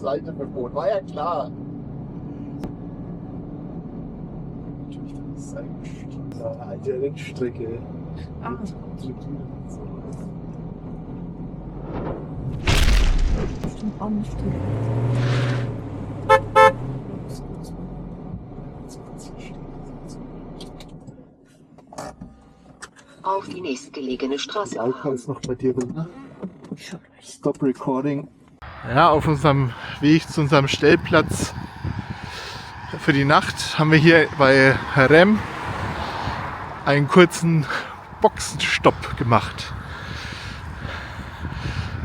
Halteverbot. War ja klar. Natürlich, das ist eine alte Rennstrecke. Ah. Bestimmt auch nicht viel. Auf die nächstgelegene Straße. Alka ist noch bei dir drin, ne? Ja. Stop Recording. Ja, auf unserem Weg zu unserem Stellplatz für die Nacht haben wir hier bei Rem einen kurzen Boxenstopp gemacht.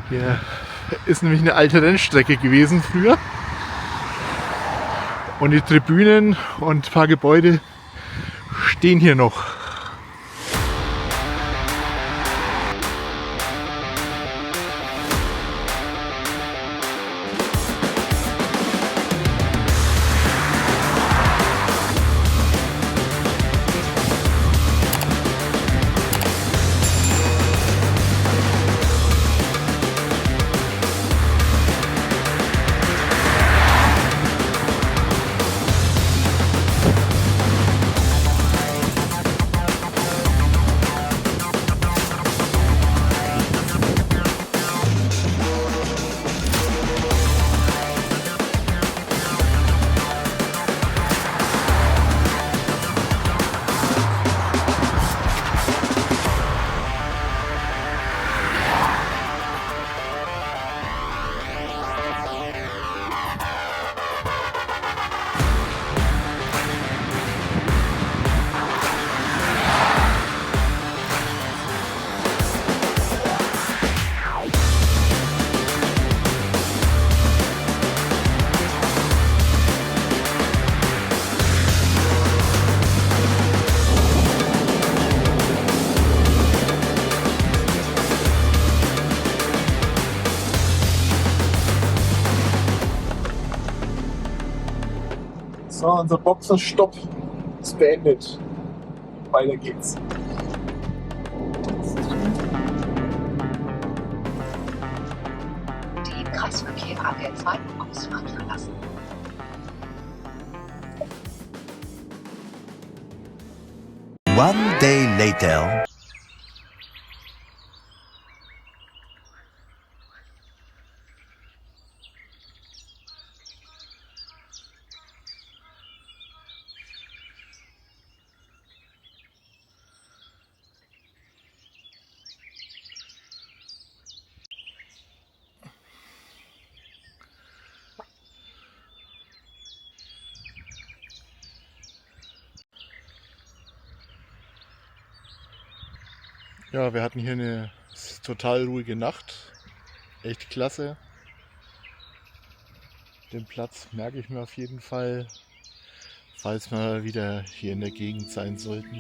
Hier ist nämlich eine alte Rennstrecke gewesen früher. Und die Tribünen und ein paar Gebäude stehen hier noch. So, unser Boxenstopp ist beendet. Weiter geht's. Den Kreisverkehr an der zweiten Ausfahrt verlassen. One day later. Ja, wir hatten hier eine total ruhige Nacht. Echt klasse. Den Platz merke ich mir auf jeden Fall, falls wir mal wieder hier in der Gegend sein sollten.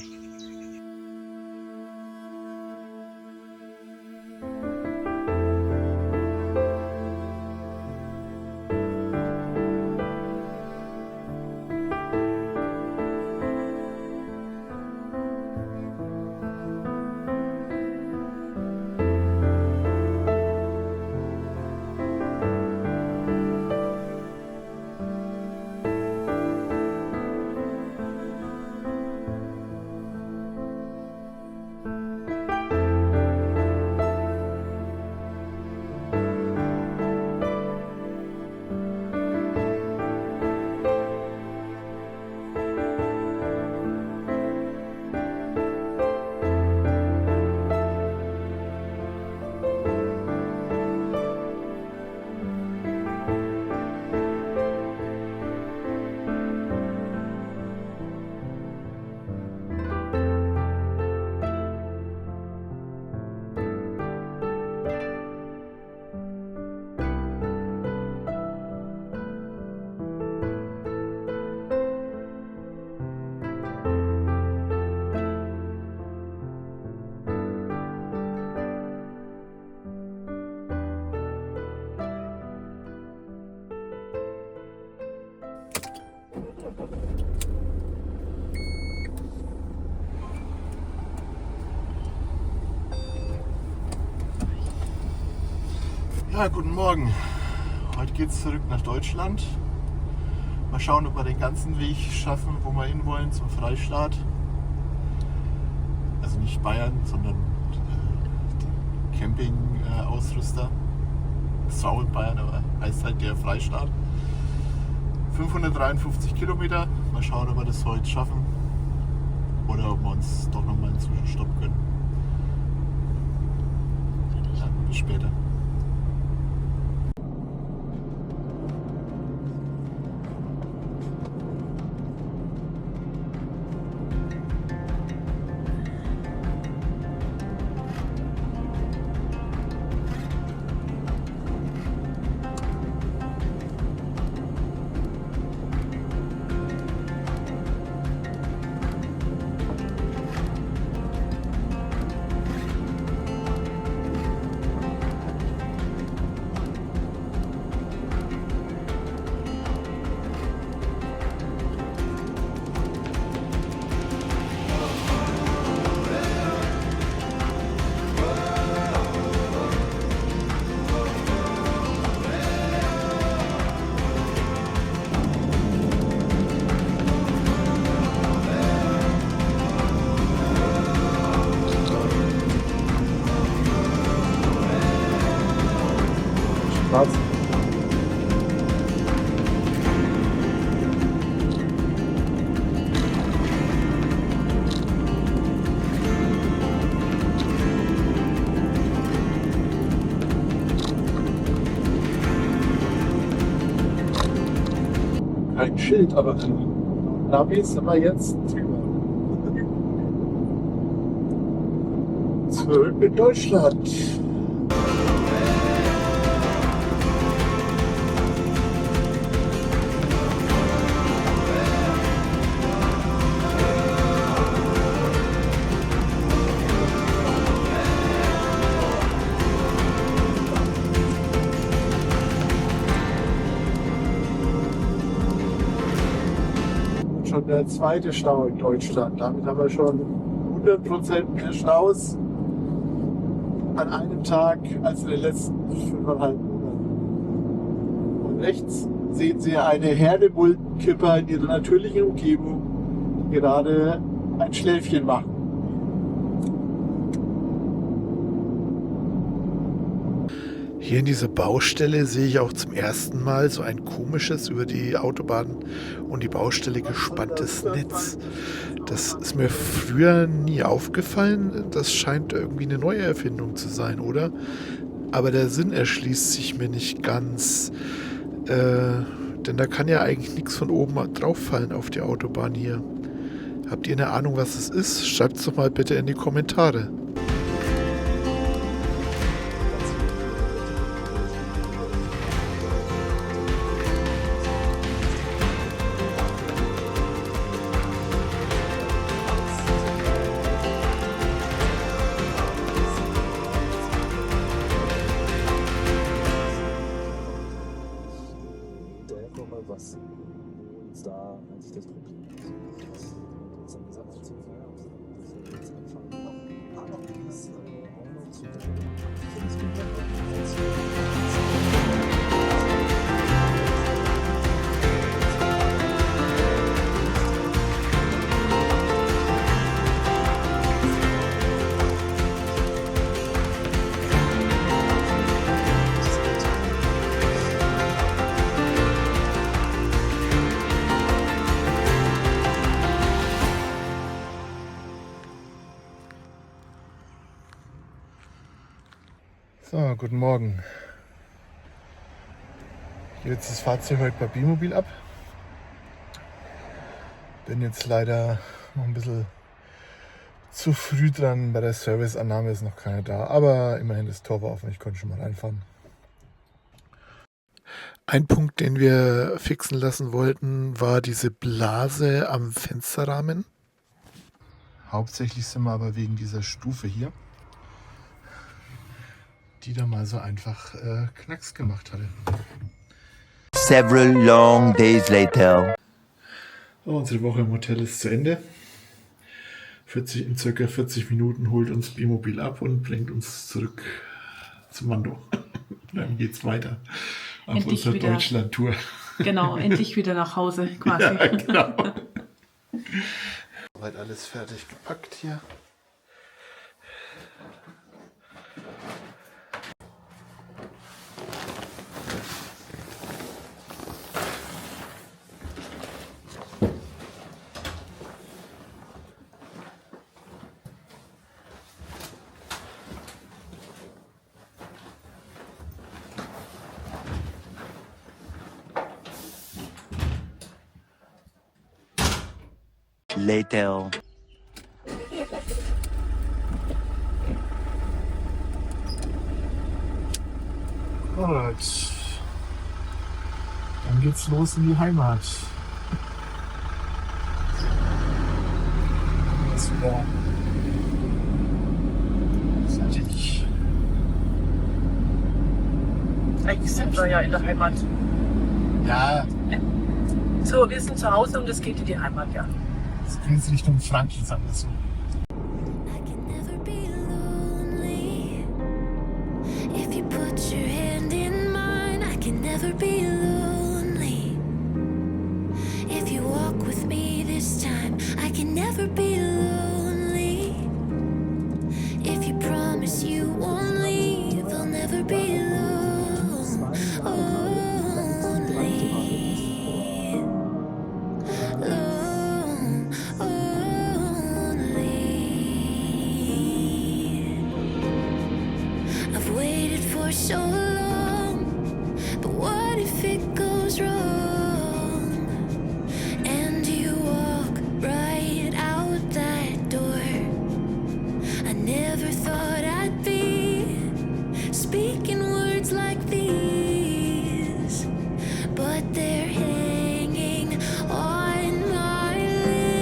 Ja, guten Morgen. Heute Heute geht es zurück nach Deutschland. Mal schauen, ob wir den ganzen Weg schaffen, wo wir hinwollen, zum Freistaat. Also nicht Bayern, sondern den Camping-Ausrüster. Das ist zwar auch in Bayern, aber heißt halt der Freistaat. 553 Kilometer. Mal schauen, ob wir das heute schaffen. Oder ob wir uns doch nochmal einen Zwischenstopp gönnen. Ja, bis später. Was? Kein Schild, aber Navi sind wir jetzt zurück in Deutschland. Schon der zweite Stau in Deutschland. Damit haben wir schon 100% mehr Staus an einem Tag als in den letzten 5,5 Monaten. Und rechts sehen Sie eine Herde Muldenkipper in ihrer natürlichen Umgebung, die gerade ein Schläfchen machen. Hier in dieser Baustelle sehe ich auch zum ersten Mal so ein komisches, über die Autobahn und die Baustelle gespanntes Netz. Das ist mir früher nie aufgefallen. Das scheint irgendwie eine neue Erfindung zu sein, oder? Aber der Sinn erschließt sich mir nicht ganz. Denn da kann ja eigentlich nichts von oben drauf fallen auf die Autobahn hier. Habt ihr eine Ahnung, was es ist? Schreibt es doch mal bitte in die Kommentare. Was uns da eigentlich das Problem ist. Jetzt haben gesagt, dass wir jetzt anfangen, auch noch zu So, guten Morgen. Hier jetzt das Fahrzeug heute bei B-Mobil ab. Bin jetzt leider noch ein bisschen zu früh dran. Bei der Serviceannahme ist noch keiner da. Aber immerhin das Tor war offen, ich konnte schon mal reinfahren. Ein Punkt, den wir fixen lassen wollten, war diese Blase am Fensterrahmen. Hauptsächlich sind wir aber wegen dieser Stufe hier, die da mal so einfach Knacks gemacht hatte. Several long days later. So, unsere Woche im Hotel ist zu Ende. In circa 40 Minuten holt uns B-Mobil ab und bringt uns zurück zum Mando. Dann geht's weiter. Auf endlich unserer wieder, Deutschland-Tour. genau, endlich wieder nach Hause quasi. Ja, genau. Soweit alles fertig gepackt hier. Later. Alright. Dann geht's los in die Heimat. Das wieder fertig. Eigentlich sind wir ja in der Heimat. Ja, So, wir sind zu Hause und es geht in die Heimat, ja. es geht Richtung Franken, sagen wir so. I can never be lonely. If you put your hand in mine, I can never be lonely. If you walk with me this time, I can never be lonely. If you promise you won't leave, I'll never be lonely. I've waited for so long, but what if it goes wrong? And you walk right out that door. I never thought I'd be speaking words like these, but they're hanging on my lips.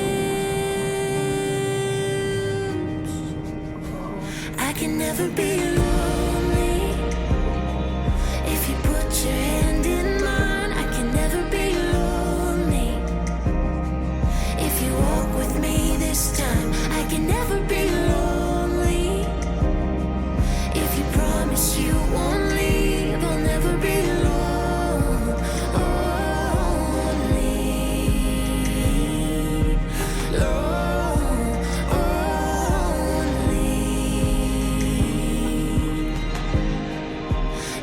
I can never be lonely. If you put your hand in mine, I can never be lonely. If you walk with me this time, I can never be lonely. If you promise you won't leave, I'll never be lonely.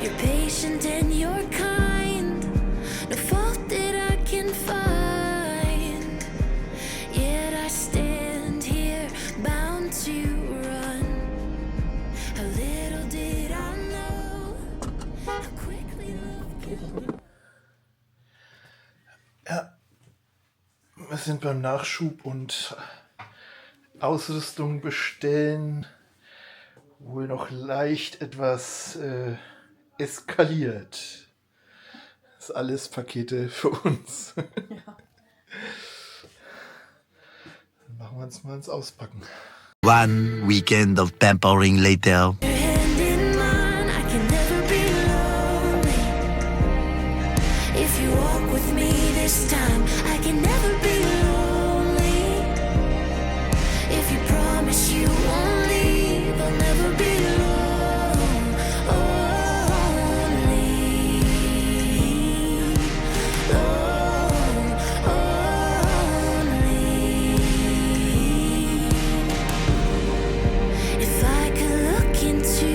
You're patient and you're kind, no fault that I can find. Yet I stand here bound to run. How little did I know how quickly love can. Ja, wir sind beim Nachschub und Ausrüstung bestellen. Wohl noch leicht etwas eskaliert. Das ist alles Pakete für uns. Dann machen wir uns mal ins Auspacken. One weekend of pampering later. Your hand in mine, I can never be lonely. If you walk with me this time, I can never be lonely. If you promise you won't leave, I'll never be lonely. If I could look into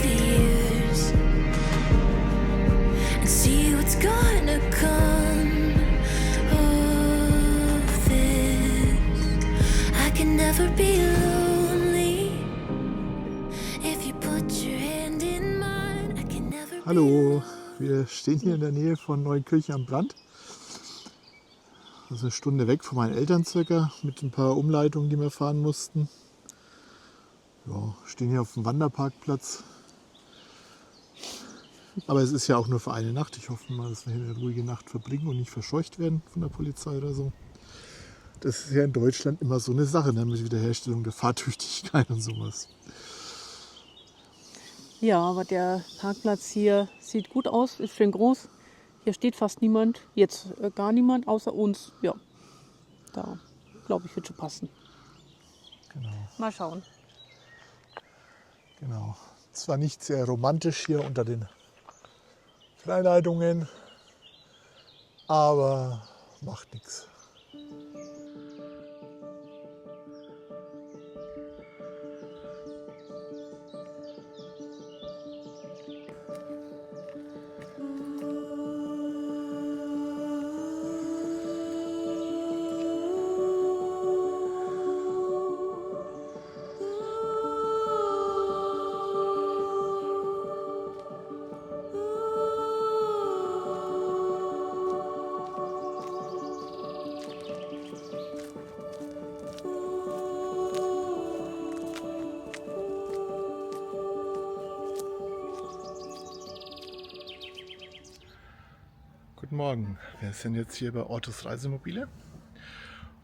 the years and see what's gonna come of this, I can never be lonely. If you put your hand in mine, I can never be Hallo, wir stehen hier in der Nähe von Neunkirchen am Brand. Also eine Stunde weg von meinen Eltern circa, mit ein paar Umleitungen, die wir fahren mussten. Ja, stehen hier auf dem Wanderparkplatz. Aber es ist ja auch nur für eine Nacht. Ich hoffe mal, dass wir hier eine ruhige Nacht verbringen und nicht verscheucht werden von der Polizei oder so. Das ist ja in Deutschland immer so eine Sache, ne, mit Wiederherstellung der Fahrtüchtigkeit und sowas. Ja, aber der Parkplatz hier sieht gut aus, ist schön groß. Hier steht fast niemand, jetzt gar niemand außer uns. Ja, da glaube ich, wird schon passen. Genau. Mal schauen. Genau. Zwar nicht sehr romantisch hier unter den Freileitungen, aber macht nichts. Guten Morgen, wir sind jetzt hier bei Ortus Reisemobile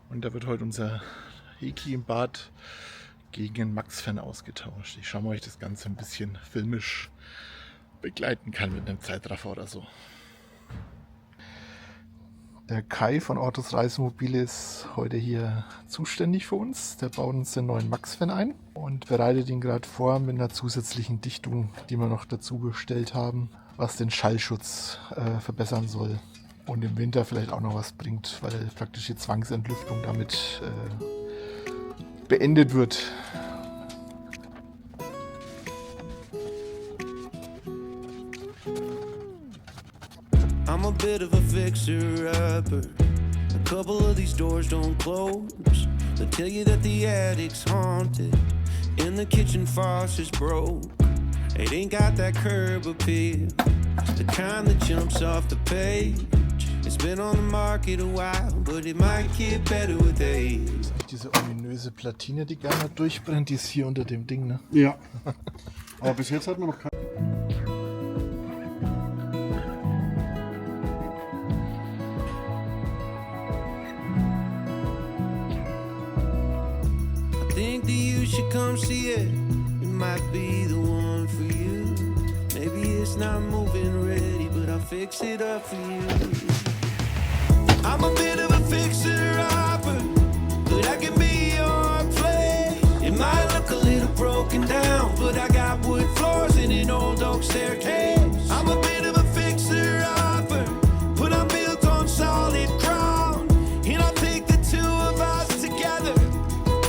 und da wird heute unser Heki im Bad gegen einen Max-Fan ausgetauscht. Ich schaue mal, ob ich das Ganze ein bisschen filmisch begleiten kann mit einem Zeitraffer oder so. Der Kai von Ortus Reisemobile ist heute hier zuständig für uns. Der baut uns den neuen Max-Fan ein und bereitet ihn gerade vor mit einer zusätzlichen Dichtung, die wir noch dazu bestellt haben, was den Schallschutz verbessern soll und im Winter vielleicht auch noch was bringt, weil praktisch die Zwangsentlüftung damit beendet wird. I'm a bit of a fixer-upper. A couple of these doors don't close. They'll tell you that the attic's haunted and the kitchen faucet's broke. It ain't got that curb appeal, the kind that jumps off the page. It's been on the market a while, but it might get better with age. Diese ominöse Platine, die gerne durchbrennt, die ist hier unter dem Ding, ne? Ja. Aber bis jetzt hat man noch keine. I think that you should come see it. It might be the one for you. Maybe it's not moving ready, but I'll fix it up for you. I'm a bit of a fixer-upper, but I can be your play. It might look a little broken down, but I got wood floors and an old oak staircase. I'm a bit of a fixer-upper, but I'm built on solid ground. And I think the two of us together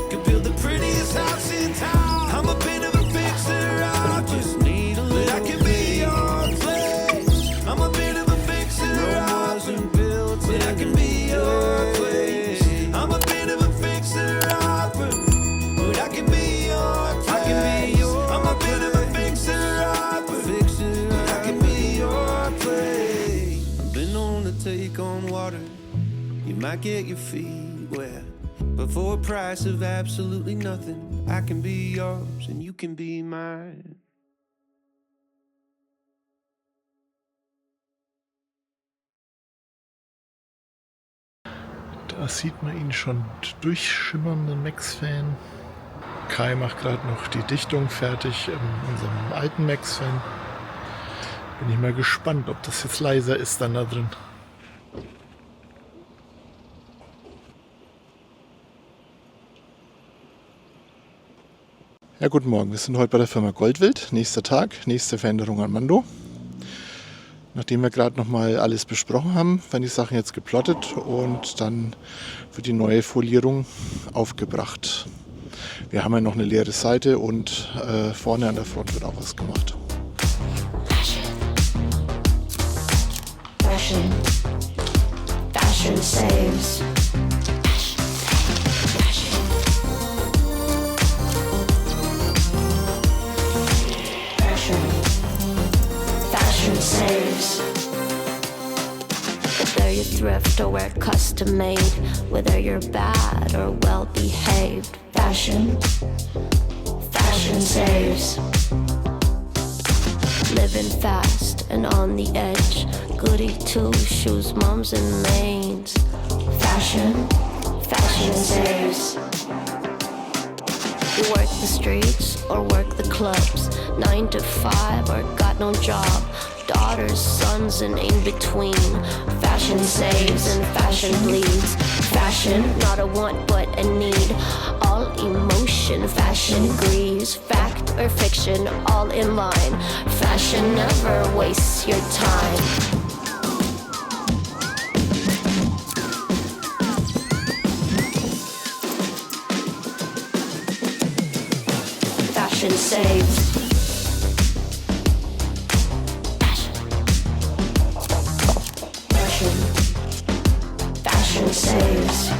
could build the prettiest house in town. I'm a bit of a fixer-upper, I just need a little, but I can be your place. I'm a bit of a fixer-upper, wasn't built, but I can be your place. I'm a bit of a fixer-upper, but I can be your place. I can be your, I'm a bit of a fixer-upper, but I can be your place. I've been known to take on water. You might get your feet wet, but for a price of absolutely nothing, I can be yours and you can be mine. Da sieht man ihn schon durchschimmernden Max-Fan. Kai macht gerade noch die Dichtung fertig in unserem alten Max-Fan. Bin ich mal gespannt, ob das jetzt leiser ist dann da drin. Ja, guten Morgen. Wir sind heute bei der Firma Goldwild. Nächster Tag, nächste Veränderung an Mando. Nachdem wir gerade nochmal alles besprochen haben, werden die Sachen jetzt geplottet und dann wird die neue Folierung aufgebracht. Wir haben ja noch eine leere Seite und vorne an der Front wird auch was gemacht. Fashion. Fashion saves. Fashion. Fashion saves. Whether you thrift or wear custom made, whether you're bad or well behaved, fashion. Fashion saves. Living fast and on the edge, goody two shoes, mums and maids. Fashion, fashion saves. You work the streets or work the clubs, 9 to 5 or got no job, daughters, sons and in between. Fashion saves and fashion bleeds. Fashion, not a want but a need. All emotion, fashion grieves. Fact or fiction, all in line. Fashion never wastes your time. Fashion saves. Fashion saves.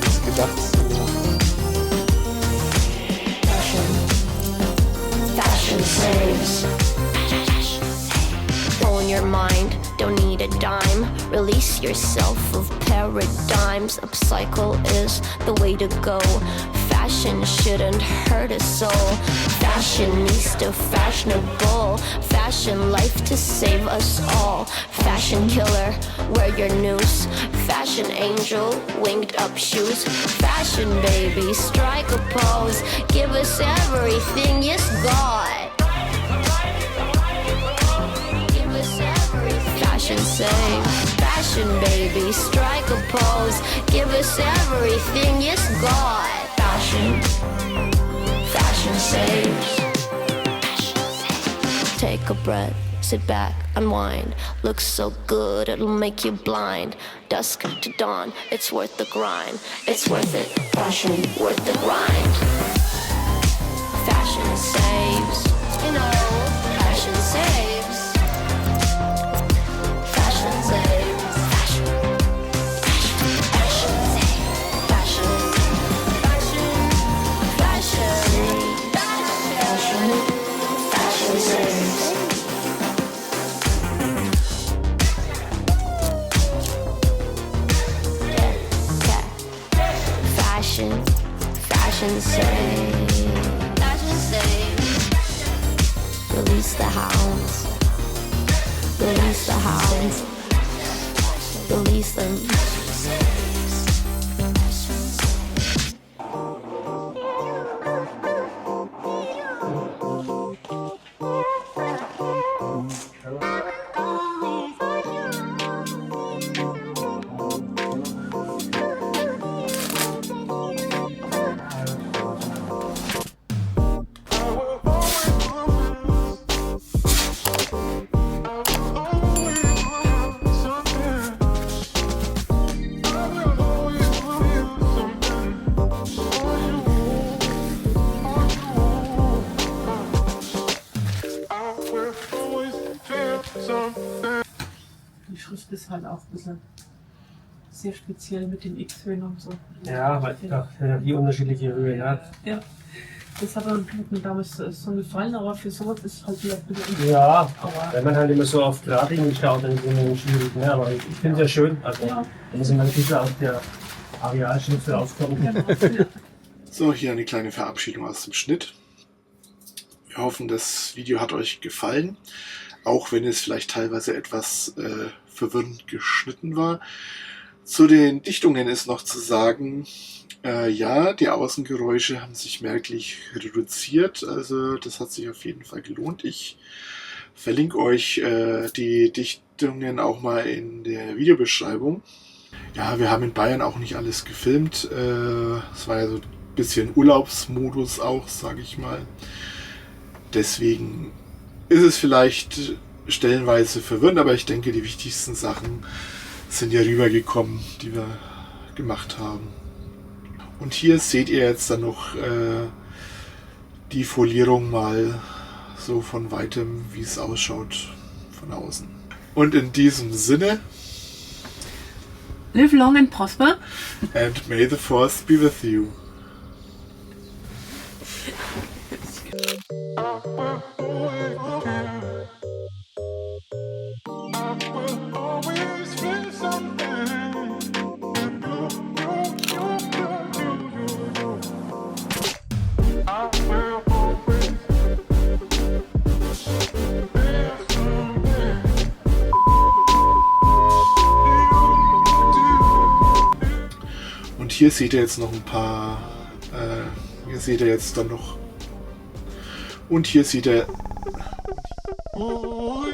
Ist gedacht. Fashion saves. Own your mind, don't need a dime. Release yourself of paradigms. Upcycle is the way to go. Fashion shouldn't hurt a soul. Fashionista, fashionable. Fashion life to save us all. Fashion killer, wear your noose. Fashion angel, winged up shoes. Fashion baby, strike a pose. Give us everything, yes God. Give us everything. Fashion saves. Fashion baby, strike a pose. Give us everything, yes God. Fashion saves. Take a breath, sit back, unwind. Looks so good, it'll make you blind. Dusk to dawn, it's worth the grind. It's worth it, fashion, worth the grind. Fashion saves, you know, fashion saves. Fashion saves. Fashion saves. Fashion. Fashion saves. Fashion saves. Fashion saves. Release the hounds. Release the hounds. Release them. Die Schrift ist halt auch ein bisschen sehr speziell mit den X-Höhen und so. Ja, weil die unterschiedliche Höhe hat. Ja, das hat mir damals so gefallen, aber für sowas ist es halt wieder ein bisschen. Ja, aber wenn man halt immer so auf Gradlinien schaut, dann ist es immer schwierig. Ne? Aber ich finde es ja schön. Also, da muss man natürlich aus der Arealschrift rauskommen. Genau. So, hier eine kleine Verabschiedung aus dem Schnitt. Wir hoffen, das Video hat euch gefallen, auch wenn es vielleicht teilweise etwas verwirrend geschnitten war. Zu den Dichtungen ist noch zu sagen, ja, die Außengeräusche haben sich merklich reduziert, also das hat sich auf jeden Fall gelohnt. Ich verlinke euch die Dichtungen auch mal in der Videobeschreibung. Ja, wir haben in Bayern auch nicht alles gefilmt, es war ja so ein bisschen Urlaubsmodus auch, sage ich mal. Deswegen ist es vielleicht stellenweise verwirrend, aber ich denke, die wichtigsten Sachen sind ja rübergekommen, die wir gemacht haben. Und hier seht ihr jetzt dann noch die Folierung mal so von weitem, wie es ausschaut von außen. Und in diesem Sinne, Live long and prosper. and may the force be with you. Und hier seht ihr jetzt noch ein paar, hier seht ihr jetzt dann noch, und hier seht ihr, Oh,